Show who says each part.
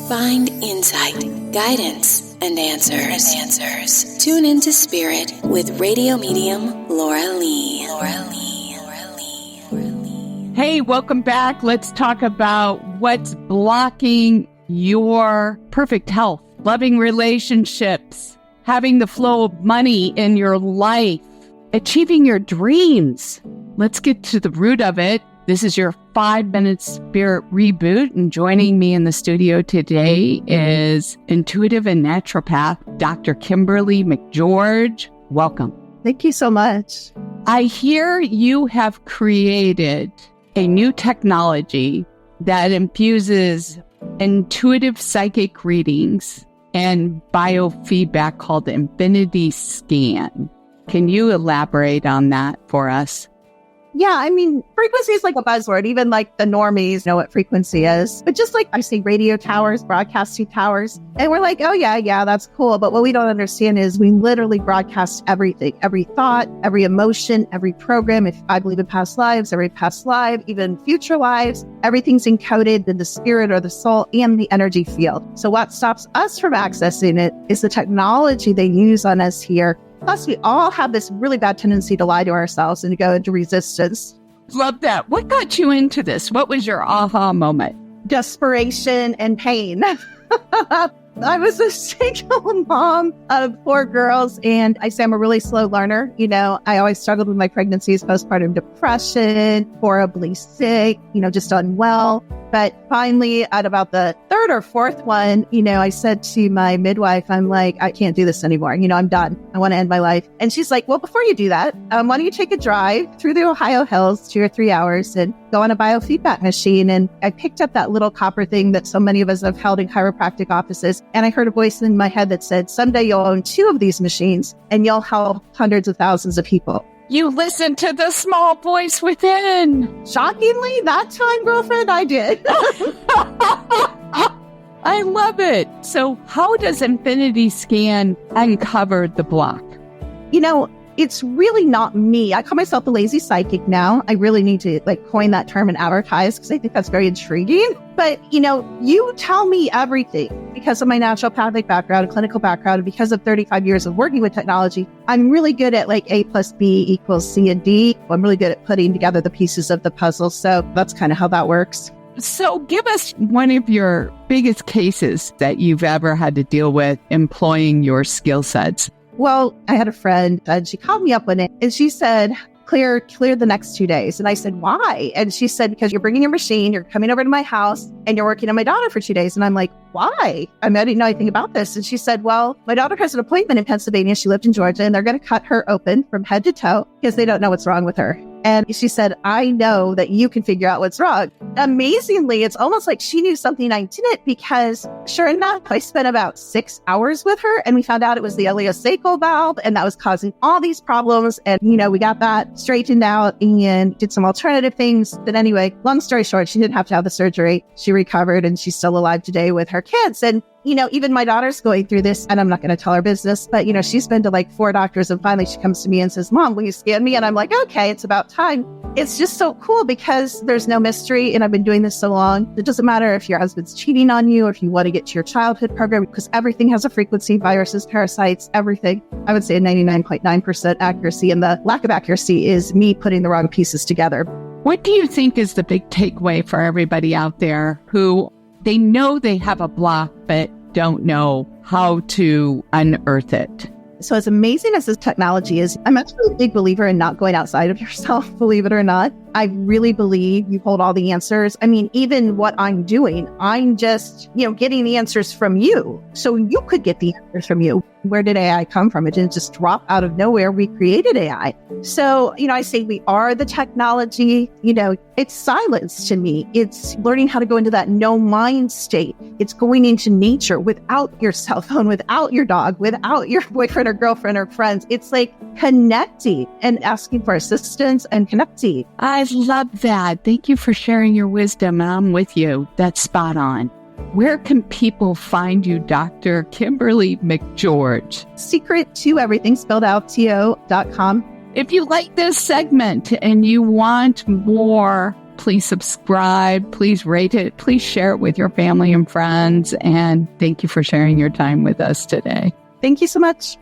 Speaker 1: Find insight, guidance, and answers. Tune into Spirit with radio medium Laura Lee.
Speaker 2: Hey, welcome back. Let's talk about what's blocking your perfect health, loving relationships, having the flow of money in your life, achieving your dreams. Let's get to the root of it. This is your 5-minute Spirit Reboot, and joining me in the studio today is intuitive and naturopath, Dr. Kimberly McGeorge. Welcome.
Speaker 3: Thank you so much.
Speaker 2: I hear you have created a new technology that infuses intuitive psychic readings and biofeedback called Infinity Scan. Can you elaborate on that for us?
Speaker 3: Yeah, I mean, frequency is like a buzzword. Even like the normies know what frequency is. But just like I say radio towers, broadcasting towers. And we're like, oh yeah, that's cool. But what we don't understand is we literally broadcast everything, every thought, every emotion, every program. If I believe in past lives, every past life, even future lives, everything's encoded in the spirit or the soul and the energy field. So what stops us from accessing it is the technology they use on us here. Plus, we all have this really bad tendency to lie to ourselves and to go into resistance.
Speaker 2: Love that. What got you into this? What was your aha moment?
Speaker 3: Desperation and pain. I was a single mom of 4 girls, and I say I'm a really slow learner. You know, I always struggled with my pregnancies, postpartum depression, horribly sick, just unwell. But finally, at about the 3rd or 4th one, I said to my midwife, I'm like, I can't do this anymore. I'm done. I want to end my life. And she's like, well, before you do that, why don't you take a drive through the Ohio hills, 2 or 3 hours, and go on a biofeedback machine. And I picked up that little copper thing that so many of us have held in chiropractic offices. And I heard a voice in my head that said, someday you'll own 2 of these machines and you'll help hundreds of thousands of people.
Speaker 2: You listened to the small voice within.
Speaker 3: Shockingly, that time, girlfriend, I did.
Speaker 2: I love it. So how does Infinity Scan uncover the block?
Speaker 3: It's really not me. I call myself the lazy psychic now. I really need to coin that term and advertise because I think that's very intriguing. But, you tell me everything because of my naturopathic background, clinical background, and because of 35 years of working with technology. I'm really good at A plus B equals C and D. I'm really good at putting together the pieces of the puzzle. So that's kind of how that works.
Speaker 2: So give us one of your biggest cases that you've ever had to deal with employing your skill sets.
Speaker 3: Well, I had a friend and she called me up one day and she said, clear the next 2 days. And I said, why? And she said, because you're bringing your machine, you're coming over to my house and you're working on my daughter for 2 days. And I'm like, why? I didn't know anything about this. And she said, well, my daughter has an appointment in Pennsylvania. She lived in Georgia and they're going to cut her open from head to toe because they don't know what's wrong with her. And she said, I know that you can figure out what's wrong. Amazingly, it's almost like she knew something I didn't because sure enough, I spent about 6 hours with her and we found out it was the ileocecal valve and that was causing all these problems. And, we got that straightened out and did some alternative things. But anyway, long story short, she didn't have to have the surgery. She recovered and she's still alive today with her kids. And even my daughter's going through this and I'm not going to tell her business, but, she's been to 4 doctors and finally she comes to me and says, Mom, will you scan me? And I'm like, okay, it's about time. It's just so cool because there's no mystery and I've been doing this so long. It doesn't matter if your husband's cheating on you or if you want to get to your childhood program because everything has a frequency, viruses, parasites, everything. I would say a 99.9% accuracy, and the lack of accuracy is me putting the wrong pieces together.
Speaker 2: What do you think is the big takeaway for everybody out there who they know they have a block but don't know how to unearth it?
Speaker 3: So as amazing as this technology is, I'm actually a big believer in not going outside of yourself, believe it or not. I really believe you hold all the answers. Even what I'm doing, I'm just, getting the answers from you. So you could get the answers from you. Where did AI come from? It didn't just drop out of nowhere. We created AI. So, I say we are the technology. It's silence to me. It's learning how to go into that no mind state. It's going into nature without your cell phone, without your dog, without your boyfriend or girlfriend or friends. It's like connecting and asking for assistance and connecting.
Speaker 2: I love that. Thank you for sharing your wisdom. I'm with you. That's spot on. Where can people find you, Dr. Kimberly McGeorge?
Speaker 3: Secret to everything spelled out, to.com.
Speaker 2: If you like this segment and you want more Please subscribe. Please rate it. Please share it with your family and friends. And thank you for sharing your time with us today.
Speaker 3: Thank you so much.